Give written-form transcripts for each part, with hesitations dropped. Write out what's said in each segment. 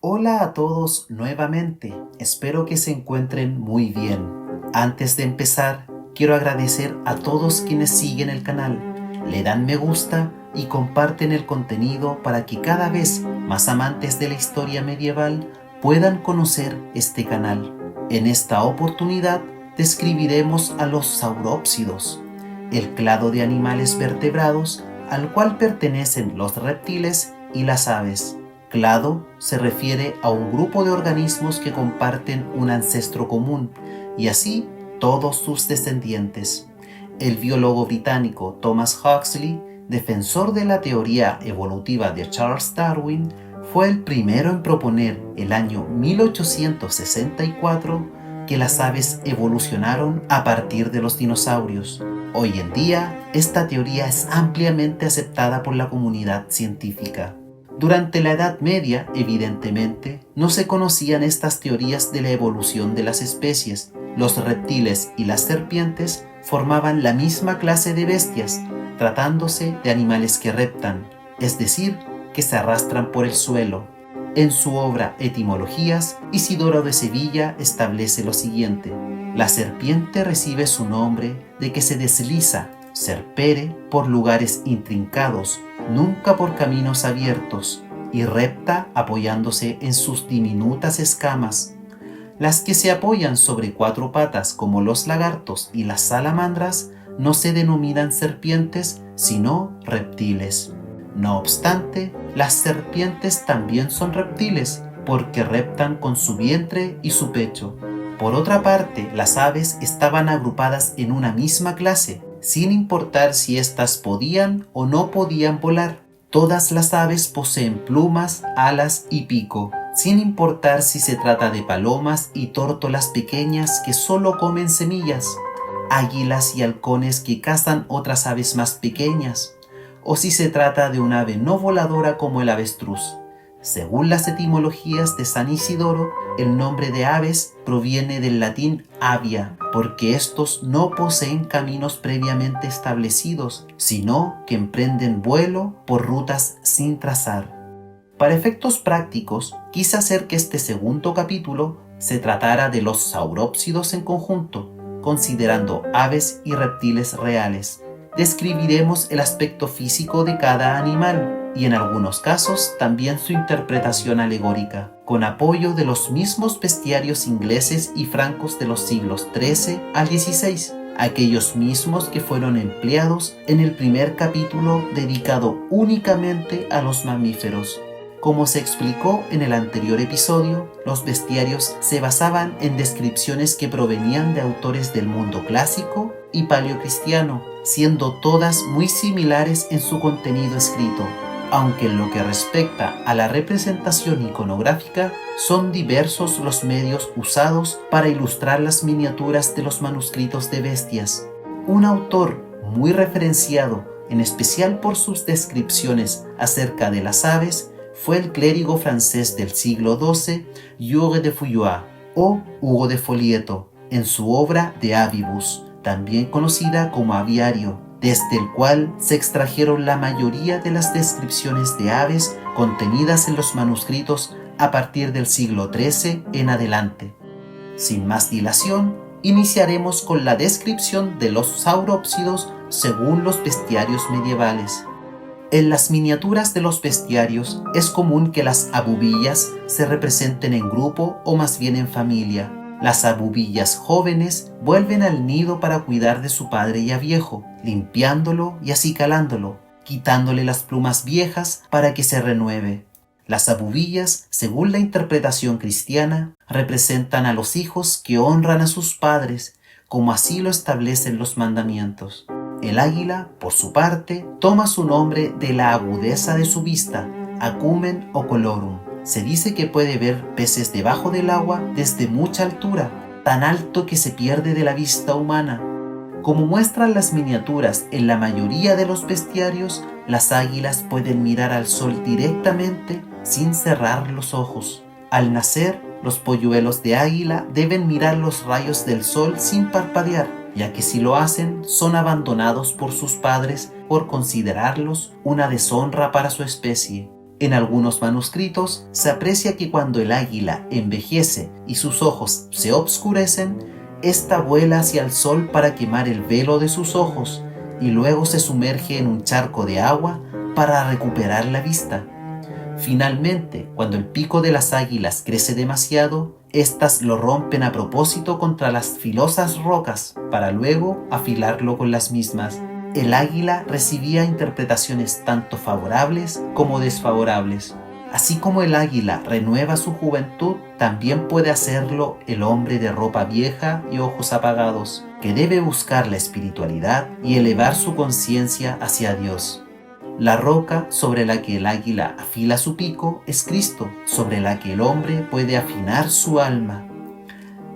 Hola a todos nuevamente, espero que se encuentren muy bien. Antes de empezar, quiero agradecer a todos quienes siguen el canal, le dan me gusta y comparten el contenido para que cada vez más amantes de la historia medieval puedan conocer este canal. En esta oportunidad describiremos a los saurópsidos, el clado de animales vertebrados al cual pertenecen los reptiles y las aves. Clado se refiere a un grupo de organismos que comparten un ancestro común y así todos sus descendientes. El biólogo británico Thomas Huxley, defensor de la teoría evolutiva de Charles Darwin, fue el primero en proponer el año 1864 que las aves evolucionaron a partir de los dinosaurios. Hoy en día, esta teoría es ampliamente aceptada por la comunidad científica. Durante la Edad Media, evidentemente, no se conocían estas teorías de la evolución de las especies. Los reptiles y las serpientes formaban la misma clase de bestias, tratándose de animales que reptan, es decir, que se arrastran por el suelo. En su obra Etimologías, Isidoro de Sevilla establece lo siguiente: la serpiente recibe su nombre de que se desliza, serpere, por lugares intrincados, nunca por caminos abiertos, y repta apoyándose en sus diminutas escamas. Las que se apoyan sobre cuatro patas como los lagartos y las salamandras no se denominan serpientes, sino reptiles. No obstante, las serpientes también son reptiles, porque reptan con su vientre y su pecho. Por otra parte, las aves estaban agrupadas en una misma clase, sin importar si éstas podían o no podían volar. Todas las aves poseen plumas, alas y pico, sin importar si se trata de palomas y tórtolas pequeñas que solo comen semillas, águilas y halcones que cazan otras aves más pequeñas, o si se trata de un ave no voladora como el avestruz. Según las etimologías de San Isidoro, el nombre de aves proviene del latín avia, porque estos no poseen caminos previamente establecidos, sino que emprenden vuelo por rutas sin trazar. Para efectos prácticos, quise hacer que este segundo capítulo se tratara de los saurópsidos en conjunto, considerando aves y reptiles reales. Describiremos el aspecto físico de cada animal y en algunos casos también su interpretación alegórica, con apoyo de los mismos bestiarios ingleses y francos de los siglos XIII al XVI, aquellos mismos que fueron empleados en el primer capítulo dedicado únicamente a los mamíferos. Como se explicó en el anterior episodio, los bestiarios se basaban en descripciones que provenían de autores del mundo clásico y paleocristiano, siendo todas muy similares en su contenido escrito, aunque en lo que respecta a la representación iconográfica, son diversos los medios usados para ilustrar las miniaturas de los manuscritos de bestias. Un autor muy referenciado, en especial por sus descripciones acerca de las aves, fue el clérigo francés del siglo XII, Hugues de Fouillois, o Hugo de Folieto, en su obra De Avibus, también conocida como Aviario, desde el cual se extrajeron la mayoría de las descripciones de aves contenidas en los manuscritos a partir del siglo XIII en adelante. Sin más dilación, iniciaremos con la descripción de los saurópsidos según los bestiarios medievales. En las miniaturas de los bestiarios es común que las abubillas se representen en grupo o más bien en familia. Las abubillas jóvenes vuelven al nido para cuidar de su padre ya viejo, limpiándolo y acicalándolo, quitándole las plumas viejas para que se renueve. Las abubillas, según la interpretación cristiana, representan a los hijos que honran a sus padres, como así lo establecen los mandamientos. El águila, por su parte, toma su nombre de la agudeza de su vista, acumen o colorum. Se dice que puede ver peces debajo del agua desde mucha altura, tan alto que se pierde de la vista humana. Como muestran las miniaturas en la mayoría de los bestiarios, las águilas pueden mirar al sol directamente sin cerrar los ojos. Al nacer, los polluelos de águila deben mirar los rayos del sol sin parpadear, ya que si lo hacen son abandonados por sus padres por considerarlos una deshonra para su especie. En algunos manuscritos se aprecia que cuando el águila envejece y sus ojos se obscurecen, ésta vuela hacia el sol para quemar el velo de sus ojos y luego se sumerge en un charco de agua para recuperar la vista. Finalmente, cuando el pico de las águilas crece demasiado, éstas lo rompen a propósito contra las filosas rocas para luego afilarlo con las mismas. El águila recibía interpretaciones tanto favorables como desfavorables. Así como el águila renueva su juventud, también puede hacerlo el hombre de ropa vieja y ojos apagados, que debe buscar la espiritualidad y elevar su conciencia hacia Dios. La roca sobre la que el águila afila su pico es Cristo, sobre la que el hombre puede afinar su alma.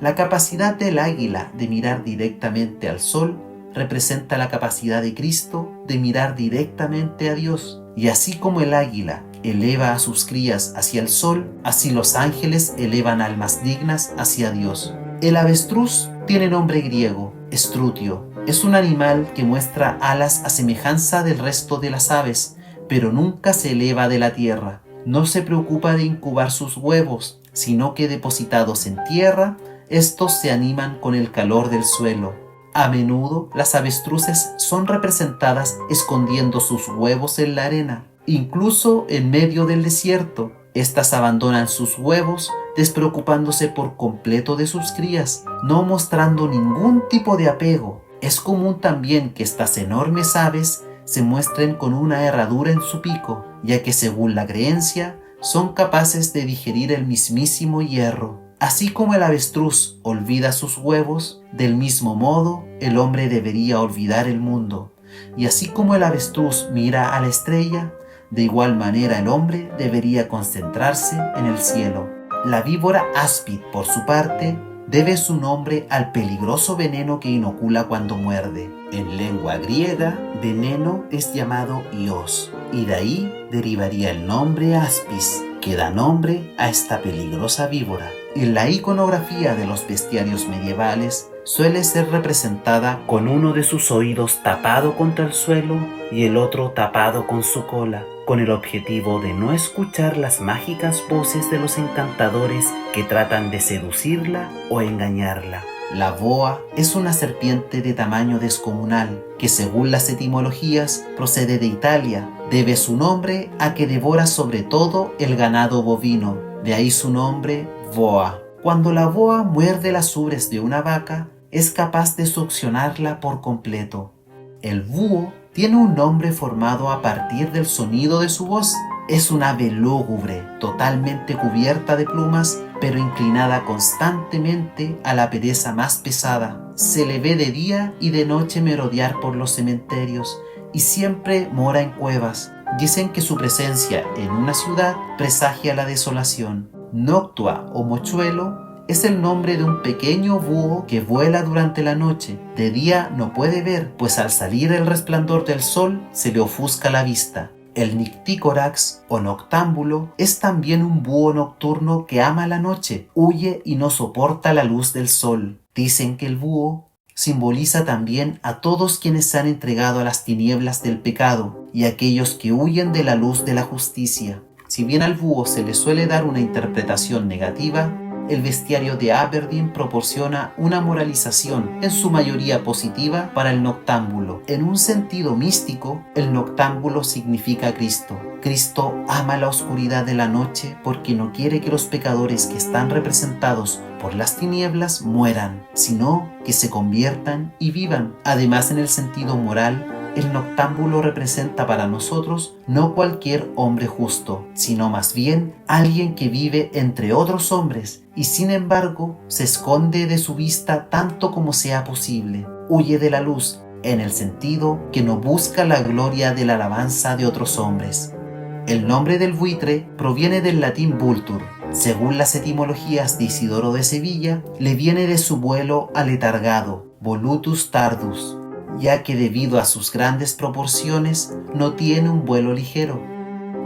La capacidad del águila de mirar directamente al sol representa la capacidad de Cristo de mirar directamente a Dios. Y así como el águila eleva a sus crías hacia el sol, así los ángeles elevan almas dignas hacia Dios. El avestruz tiene nombre griego, estrutio. Es un animal que muestra alas a semejanza del resto de las aves, pero nunca se eleva de la tierra. No se preocupa de incubar sus huevos, sino que depositados en tierra, estos se animan con el calor del suelo. A menudo las avestruces son representadas escondiendo sus huevos en la arena, incluso en medio del desierto. Estas abandonan sus huevos despreocupándose por completo de sus crías, no mostrando ningún tipo de apego. Es común también que estas enormes aves se muestren con una herradura en su pico, ya que según la creencia son capaces de digerir el mismísimo hierro. Así como el avestruz olvida sus huevos, del mismo modo el hombre debería olvidar el mundo. Y así como el avestruz mira a la estrella, de igual manera el hombre debería concentrarse en el cielo. La víbora áspid, por su parte, debe su nombre al peligroso veneno que inocula cuando muerde. En lengua griega, veneno es llamado ios, y de ahí derivaría el nombre aspis, que da nombre a esta peligrosa víbora. En la iconografía de los bestiarios medievales suele ser representada con uno de sus oídos tapado contra el suelo y el otro tapado con su cola, con el objetivo de no escuchar las mágicas voces de los encantadores que tratan de seducirla o engañarla. La boa es una serpiente de tamaño descomunal que, según las etimologías, procede de Italia. Debe su nombre a que devora sobre todo el ganado bovino, de ahí su nombre boa. Cuando la boa muerde las ubres de una vaca, es capaz de succionarla por completo. El búho tiene un nombre formado a partir del sonido de su voz. Es un ave lúgubre, totalmente cubierta de plumas, pero inclinada constantemente a la pereza más pesada. Se le ve de día y de noche merodear por los cementerios y siempre mora en cuevas. Dicen que su presencia en una ciudad presagia la desolación. Noctua o mochuelo es el nombre de un pequeño búho que vuela durante la noche. De día no puede ver, pues al salir el resplandor del sol se le ofusca la vista. El Nycticorax o noctámbulo es también un búho nocturno que ama la noche, huye y no soporta la luz del sol. Dicen que el búho simboliza también a todos quienes se han entregado a las tinieblas del pecado y a aquellos que huyen de la luz de la justicia. Si bien al búho se le suele dar una interpretación negativa, el bestiario de Aberdeen proporciona una moralización, en su mayoría positiva, para el noctámbulo. En un sentido místico, el noctámbulo significa Cristo. Cristo ama la oscuridad de la noche porque no quiere que los pecadores que están representados por las tinieblas mueran, sino que se conviertan y vivan. Además, en el sentido moral, el noctámbulo representa para nosotros no cualquier hombre justo, sino más bien alguien que vive entre otros hombres y sin embargo se esconde de su vista tanto como sea posible. Huye de la luz en el sentido que no busca la gloria de la alabanza de otros hombres. El nombre del buitre proviene del latín vultur. Según las etimologías de Isidoro de Sevilla, le viene de su vuelo aletargado, volutus tardus, ya que debido a sus grandes proporciones no tiene un vuelo ligero.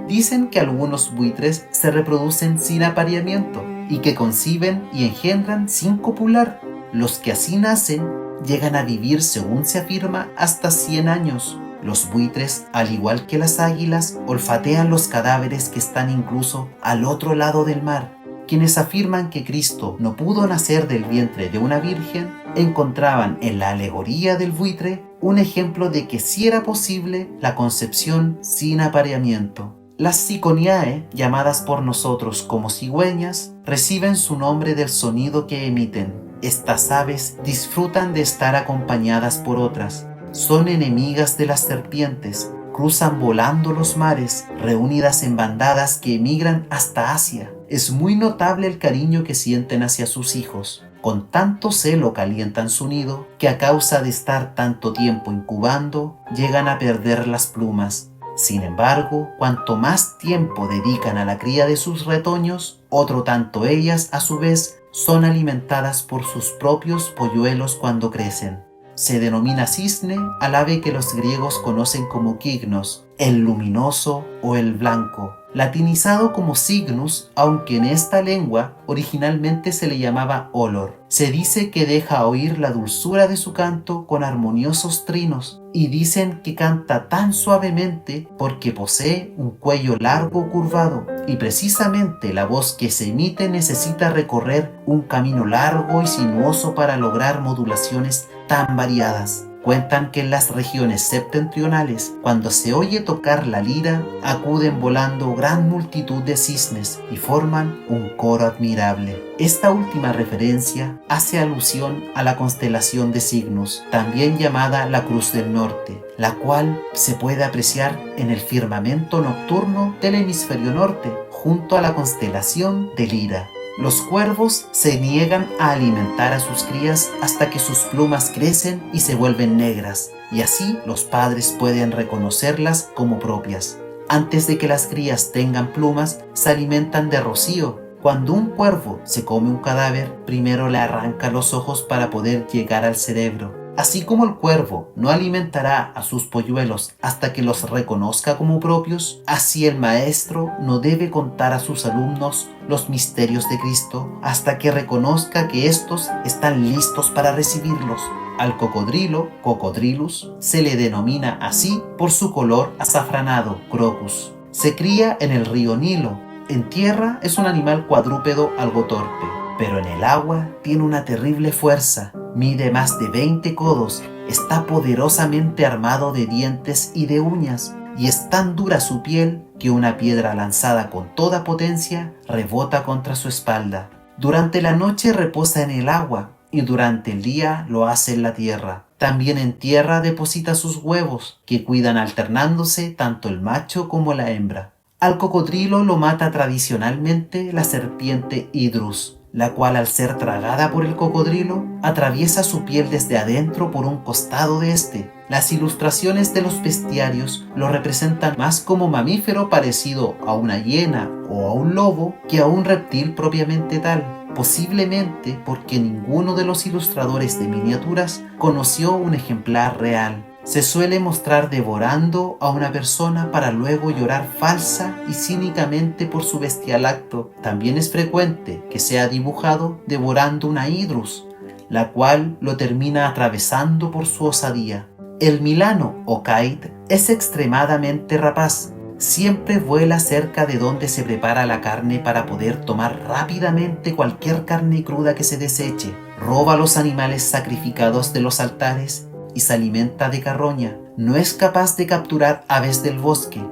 Dicen que algunos buitres se reproducen sin apareamiento y que conciben y engendran sin copular. Los que así nacen llegan a vivir, según se afirma, hasta 100 años. Los buitres, al igual que las águilas, olfatean los cadáveres que están incluso al otro lado del mar. Quienes afirman que Cristo no pudo nacer del vientre de una virgen, encontraban en la alegoría del buitre un ejemplo de que sí era posible la concepción sin apareamiento. Las Ciconiae, llamadas por nosotros como cigüeñas, reciben su nombre del sonido que emiten. Estas aves disfrutan de estar acompañadas por otras. Son enemigas de las serpientes, cruzan volando los mares, reunidas en bandadas que emigran hasta Asia. Es muy notable el cariño que sienten hacia sus hijos. Con tanto celo calientan su nido, que a causa de estar tanto tiempo incubando, llegan a perder las plumas. Sin embargo, cuanto más tiempo dedican a la cría de sus retoños, otro tanto ellas, a su vez, son alimentadas por sus propios polluelos cuando crecen. Se denomina cisne al ave que los griegos conocen como Kygnos, el luminoso o el blanco, latinizado como Cygnus, aunque en esta lengua originalmente se le llamaba Olor. Se dice que deja oír la dulzura de su canto con armoniosos trinos, y dicen que canta tan suavemente porque posee un cuello largo curvado, y precisamente la voz que se emite necesita recorrer un camino largo y sinuoso para lograr modulaciones tan variadas. Cuentan que en las regiones septentrionales, cuando se oye tocar la lira, acuden volando gran multitud de cisnes y forman un coro admirable. Esta última referencia hace alusión a la constelación de Cygnus, también llamada la Cruz del Norte, la cual se puede apreciar en el firmamento nocturno del hemisferio norte, junto a la constelación de Lira. Los cuervos se niegan a alimentar a sus crías hasta que sus plumas crecen y se vuelven negras, y así los padres pueden reconocerlas como propias. Antes de que las crías tengan plumas, se alimentan de rocío. Cuando un cuervo se come un cadáver, primero le arranca los ojos para poder llegar al cerebro. Así como el cuervo no alimentará a sus polluelos hasta que los reconozca como propios, así el maestro no debe contar a sus alumnos los misterios de Cristo hasta que reconozca que estos están listos para recibirlos. Al cocodrilo, Cocodrilus, se le denomina así por su color azafranado, Crocus. Se cría en el río Nilo. En tierra es un animal cuadrúpedo algo torpe, pero en el agua tiene una terrible fuerza. Mide más de 20 codos, está poderosamente armado de dientes y de uñas, y es tan dura su piel que una piedra lanzada con toda potencia rebota contra su espalda. Durante la noche reposa en el agua, y durante el día lo hace en la tierra. También en tierra deposita sus huevos, que cuidan alternándose tanto el macho como la hembra. Al cocodrilo lo mata tradicionalmente la serpiente Hydrus, la cual al ser tragada por el cocodrilo, atraviesa su piel desde adentro por un costado de este. Las ilustraciones de los bestiarios lo representan más como mamífero parecido a una hiena o a un lobo que a un reptil propiamente tal, posiblemente porque ninguno de los ilustradores de miniaturas conoció un ejemplar real. Se suele mostrar devorando a una persona para luego llorar falsa y cínicamente por su bestial acto. También es frecuente que sea dibujado devorando una hidrus, la cual lo termina atravesando por su osadía. El milano o kite es extremadamente rapaz. Siempre vuela cerca de donde se prepara la carne para poder tomar rápidamente cualquier carne cruda que se deseche. Roba los animales sacrificados de los altares y se alimenta de carroña. No es capaz de capturar aves del bosque,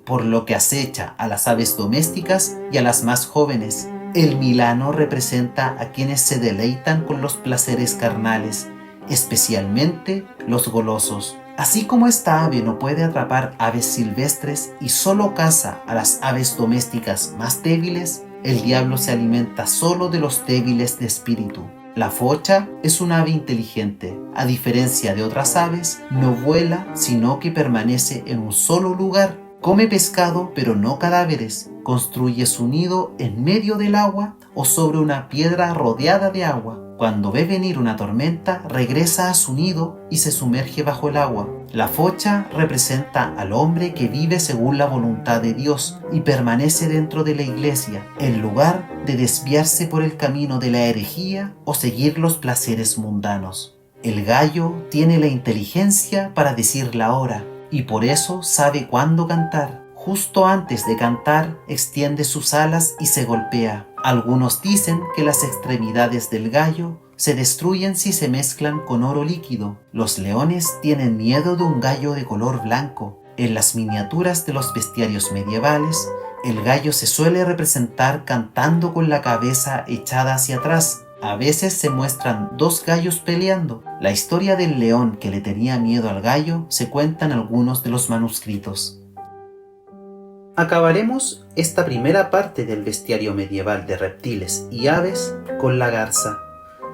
por lo que acecha a las aves domésticas y a las más jóvenes. El milano representa a quienes se deleitan con los placeres carnales, especialmente los golosos. Así como esta ave no puede atrapar aves silvestres y solo caza a las aves domésticas más débiles, el diablo se alimenta solo de los débiles de espíritu. La focha es un ave inteligente. A diferencia de otras aves, no vuela, sino que permanece en un solo lugar. Come pescado, pero no cadáveres. Construye su nido en medio del agua o sobre una piedra rodeada de agua. Cuando ve venir una tormenta, regresa a su nido y se sumerge bajo el agua. La focha representa al hombre que vive según la voluntad de Dios y permanece dentro de la iglesia, en lugar de desviarse por el camino de la herejía o seguir los placeres mundanos. El gallo tiene la inteligencia para decir la hora. y por eso sabe cuándo cantar. Justo antes de cantar, extiende sus alas y se golpea. Algunos dicen que las extremidades del gallo se destruyen si se mezclan con oro líquido. Los leones tienen miedo de un gallo de color blanco. En las miniaturas de los bestiarios medievales, el gallo se suele representar cantando con la cabeza echada hacia atrás. A veces se muestran dos gallos peleando. La historia del león que le tenía miedo al gallo se cuenta en algunos de los manuscritos. Acabaremos esta primera parte del bestiario medieval de reptiles y aves con la garza.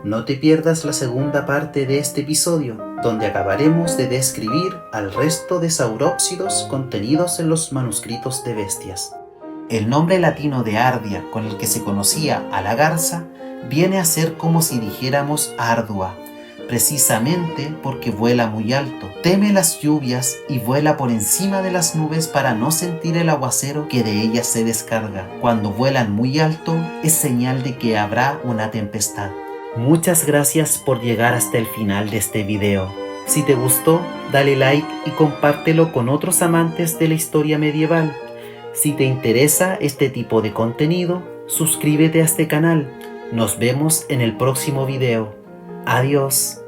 No te pierdas la segunda parte de este episodio, donde acabaremos de describir al resto de saurópsidos contenidos en los manuscritos de bestias. El nombre latino de Ardia, con el que se conocía a la garza, viene a ser como si dijéramos ardua, precisamente porque vuela muy alto, teme las lluvias y vuela por encima de las nubes para no sentir el aguacero que de ellas se descarga. Cuando vuelan muy alto es señal de que habrá una tempestad. Muchas gracias por llegar hasta el final de este video. Si te gustó, dale like y compártelo con otros amantes de la historia medieval. Si te interesa este tipo de contenido, suscríbete a este canal. Nos vemos en el próximo video. Adiós.